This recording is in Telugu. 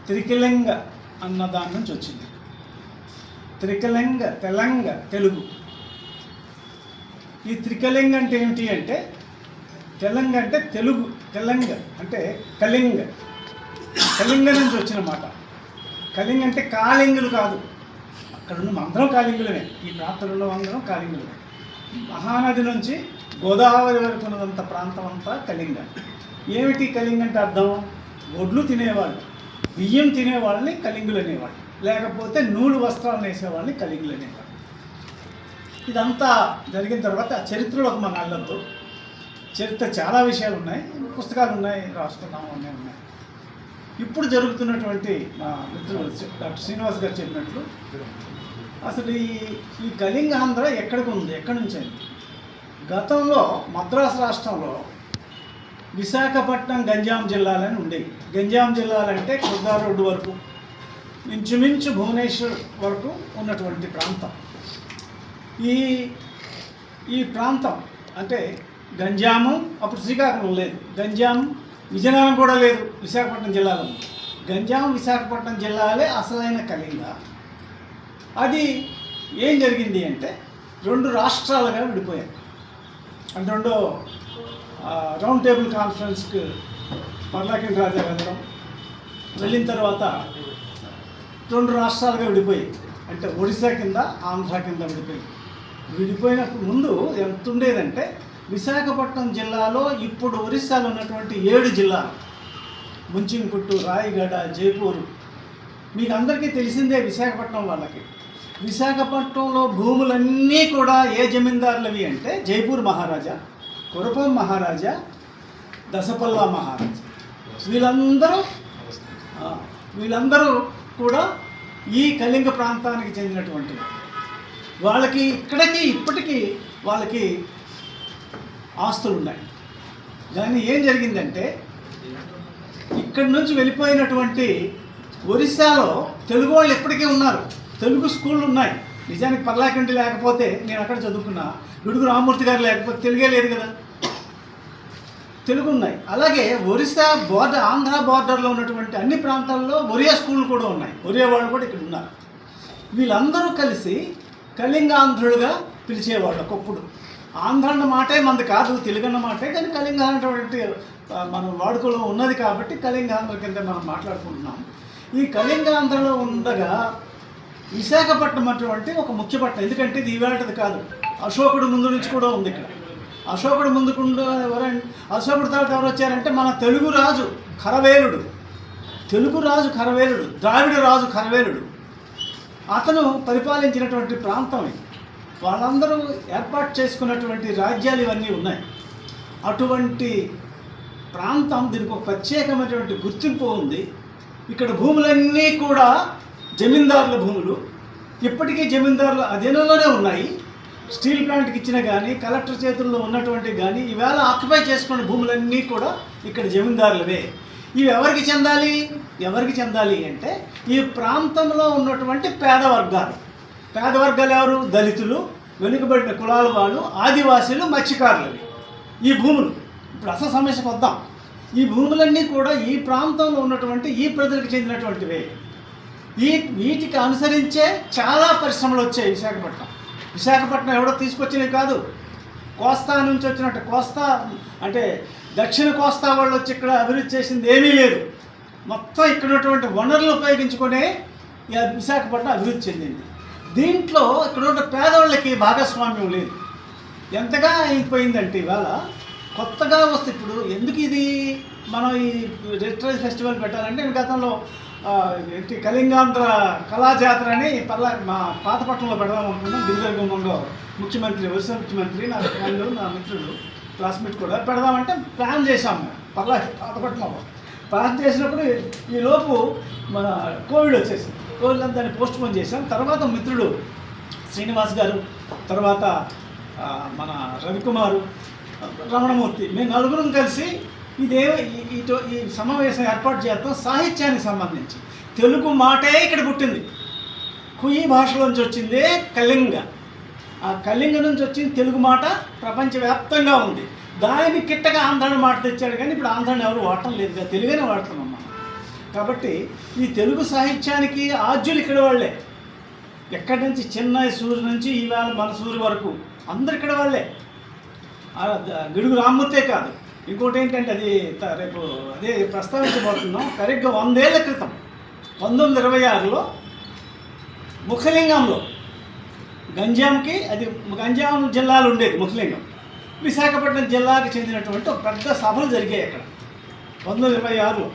త్రికలింగ అన్న దాని నుంచి వచ్చింది. త్రికలింగ తెలంగ తెలుగు. ఈ త్రికలింగ అంటే ఏమిటి అంటే, తెలంగ అంటే తెలుగు, తెలంగ అంటే కళింగ, కళింగ నుంచి వచ్చిన మాట. కళింగ అంటే కాళింగులు కాదు, అక్కడ ఉన్న అందరం కాళింగులమే, ఈ ప్రాంతంలో అందరం కాళింగులమే. మహానది నుంచి గోదావరి వరకు ఉన్నదంత ప్రాంతం అంతా కళింగ. ఏమిటి కళింగ అంటే అర్థం? ఒడ్లు తినేవాళ్ళు, బియ్యం తినేవాళ్ళని కళింగులు అనేవాళ్ళు, లేకపోతే నూలు వస్త్రాలు వేసేవాళ్ళని కళింగులు అనేవాళ్ళు. ఇదంతా జరిగిన తర్వాత చరిత్రలోకి మన అల్లద్దు. చరిత్ర చాలా విషయాలు ఉన్నాయి, పుస్తకాలు ఉన్నాయి, రాసుకున్నాము, అన్నీ ఉన్నాయి. ఇప్పుడు జరుగుతున్నటువంటి మా మిత్రులు డాక్టర్ శ్రీనివాస్ గారు చెప్పినట్లు అసలు ఈ కళింగ ఆంధ్ర ఎక్కడికి ఉంది, ఎక్కడి నుంచి అయింది? గతంలో మద్రాసు రాష్ట్రంలో విశాఖపట్నం గంజాం జిల్లాలని ఉండేవి. గంజాం జిల్లాలంటే ఖుర్దా రోడ్డు వరకు, ఇంచుమించు భువనేశ్వర్ వరకు ఉన్నటువంటి ప్రాంతం. ఈ ప్రాంతం అంటే గంజాము, అప్పుడు శ్రీకాకుళం లేదు, గంజాం విజయనగరం కూడా లేదు, విశాఖపట్నం జిల్లాలో. గంజాం విశాఖపట్నం జిల్లాలే అసలైన కళింగ. అది ఏం జరిగింది అంటే రెండు రాష్ట్రాలుగా విడిపోయాయి. అంటే రెండో రౌండ్ టేబుల్ కాన్ఫరెన్స్కి పర్లాకిన్ రాజా వెళ్ళిన తర్వాత రెండు రాష్ట్రాలుగా విడిపోయాయి. అంటే ఒడిశా కింద, ఆంధ్ర కింద విడిపోయినప్పుడు ముందు ఎంత ఉండేదంటే, విశాఖపట్నం జిల్లాలో ఇప్పుడు ఒరిస్సాలో ఉన్నటువంటి 7 జిల్లాలు, ముంచింగుట్టు, రాయగడ, జైపూర్, మీకు అందరికీ తెలిసిందే. విశాఖపట్నం వాళ్ళకి విశాఖపట్నంలో భూములన్నీ కూడా ఏ జమీందారులవి అంటే జైపూర్ మహారాజా, కురపం మహారాజా, దసపల్లా మహారాజా, వీళ్ళందరూ కూడా ఈ కళింగ ప్రాంతానికి చెందినటువంటి వాళ్ళకి. ఇప్పటికీ వాళ్ళకి ఆస్తులు ఉన్నాయి. కానీ ఏం జరిగిందంటే, ఇక్కడి నుంచి వెళ్ళిపోయినటువంటి ఒరిస్సాలో తెలుగు వాళ్ళు ఎప్పటికీ ఉన్నారు, తెలుగు స్కూళ్ళు ఉన్నాయి. నిజానికి పర్లాకింటి లేకపోతే నేను అక్కడ చదువుకున్నా, గుడుగు రామమూర్తి గారు లేకపోతే తెలుగే లేదు కదా, తెలుగు ఉన్నాయి. అలాగే ఒరిస్సా బోర్డర్, ఆంధ్ర బోర్డర్లో ఉన్నటువంటి అన్ని ప్రాంతాల్లో ఒరియా స్కూళ్ళు కూడా ఉన్నాయి, ఒరియా వాళ్ళు కూడా ఇక్కడ ఉన్నారు. వీళ్ళందరూ కలిసి కళింగాంధ్రులుగా పిలిచేవాళ్ళు ఒకప్పుడు. ఆంధ్ర అన్న మాటే మనది కాదు, తెలుగు అన్న మాటే, కానీ కళింగ అనేటువంటి మనం వాడుకలో ఉన్నది కాబట్టి కళింగాంధ్ర కింద మనం మాట్లాడుకుంటున్నాం. ఈ కళింగాంధ్రలో ఉండగా విశాఖపట్నం అటువంటి ఒక ముఖ్య పట్టణం, ఎందుకంటే ఇది ఈవేళది కాదు, అశోకుడు ముందు నుంచి కూడా ఉంది ఇక్కడ. అశోకుడు ముందుకుండా అశోకుడు తర్వాత ఎవరు వచ్చారంటే మన తెలుగు రాజు ఖరవేలుడు, ద్రావిడ రాజు ఖరవేలుడు, అతను పరిపాలించినటువంటి ప్రాంతం ఇది. వాళ్ళందరూ ఏర్పాటు చేసుకున్నటువంటి రాజ్యాలు ఇవన్నీ ఉన్నాయి. అటువంటి ప్రాంతం, దీనికి ఒక ప్రత్యేకమైనటువంటి గుర్తింపు ఉంది. ఇక్కడ భూములన్నీ కూడా జమీందారుల భూములు, ఇప్పటికీ జమీందారుల అధీనంలోనే ఉన్నాయి. స్టీల్ ప్లాంట్కి ఇచ్చిన కానీ, కలెక్టర్ చేతుల్లో ఉన్నటువంటి కానీ, ఈవేళ ఆక్యుపై చేసుకున్న భూములన్నీ కూడా ఇక్కడ జమీందారులవే. ఇవి ఎవరికి చెందాలి అంటే ఈ ప్రాంతంలో ఉన్నటువంటి పేద వర్గాలు ఎవరు? దళితులు, వెనుకబడిన కులాల వాళ్ళు, ఆదివాసీలు, మత్స్యకారులవి ఈ భూములు. ఇప్పుడు అసలు సమస్యకు వద్దాం. ఈ భూములన్నీ కూడా ఈ ప్రాంతంలో ఉన్నటువంటి ఈ ప్రజలకు చెందినటువంటివే. వీటికి అనుసరించే చాలా పరిశ్రమలు వచ్చాయి విశాఖపట్నం ఎవడో తీసుకొచ్చినవి కాదు. కోస్తా నుంచి వచ్చినట్టు, కోస్తా అంటే దక్షిణ కోస్తా వాళ్ళు వచ్చి ఇక్కడ అభివృద్ధి చేసింది ఏమీ లేదు. మొత్తం ఇక్కడ ఉన్నటువంటి వనరులు ఉపయోగించుకునే విశాఖపట్నం అభివృద్ధి చెందింది. దీంట్లో ఇక్కడ ఉన్న పేదవాళ్ళకి భాగస్వామ్యం లేదు. ఎంతగా అయిపోయిందంటే ఇవాళ కొత్తగా వస్తే, ఇప్పుడు ఎందుకు ఇది మనం ఈ లిటరరీ ఫెస్టివల్ పెట్టాలంటే, గతంలో కళింగాంధ్ర కళాజాతర అని మా పాతపట్నంలో పెడదాం అనుకున్నాం. గిరిజర్గంలో ముఖ్యమంత్రి, ఒరిస్సా ముఖ్యమంత్రి, నా ఫ్రెండ్, నా మిత్రుడు, క్లాస్మేట్ కూడా పెడదామంటే ప్లాన్ చేశాం మేము. పాతపట్నంలో ప్లాన్ చేసినప్పుడు ఈలోపు మన కోవిడ్ వచ్చేసింది. కోవిడ్ దాన్ని పోస్ట్ పోన్ చేశాం. తర్వాత మిత్రుడు శ్రీనివాస్ గారు, తర్వాత మన రవికుమారు, రమణమూర్తి, మేము నలుగురం కలిసి ఈ సమావేశం ఏర్పాటు చేస్తాం. సాహిత్యానికి సంబంధించి తెలుగు మాటే ఇక్కడ పుట్టింది, కుయి భాషలోంచి వచ్చిందే కళింగ. ఆ కళింగ నుంచి వచ్చిన తెలుగు మాట ప్రపంచవ్యాప్తంగా ఉంది. దాని కిట్టగా ఆంధ్రాని మాట తెచ్చాడు, కానీ ఇప్పుడు ఆంధ్రాని ఎవరు వాడటం లేదు కదా, తెలుగునే వాడుతున్నాం మనం. కాబట్టి ఈ తెలుగు సాహిత్యానికి ఆద్యులు ఇక్కడ వాళ్ళే. ఎక్కడి నుంచి చెన్నై సూరి నుంచి ఈవేళ మన సూరి వరకు అందరు ఇక్కడ వాళ్ళే. గిడుగు రామ్మూర్తే కాదు, ఇంకోటి ఏంటంటే అది రేపు అదే ప్రస్తావించబోతున్నాం. కరెక్ట్గా 100 ఏళ్ల క్రితం 1926లో ముఖలింగంలో గంజాంకి, అది గంజాం జిల్లాలో ఉండేది ముఖలింగం, విశాఖపట్నం జిల్లాకు చెందినటువంటి ఒక పెద్ద సభలు జరిగాయి అక్కడ 1926లో.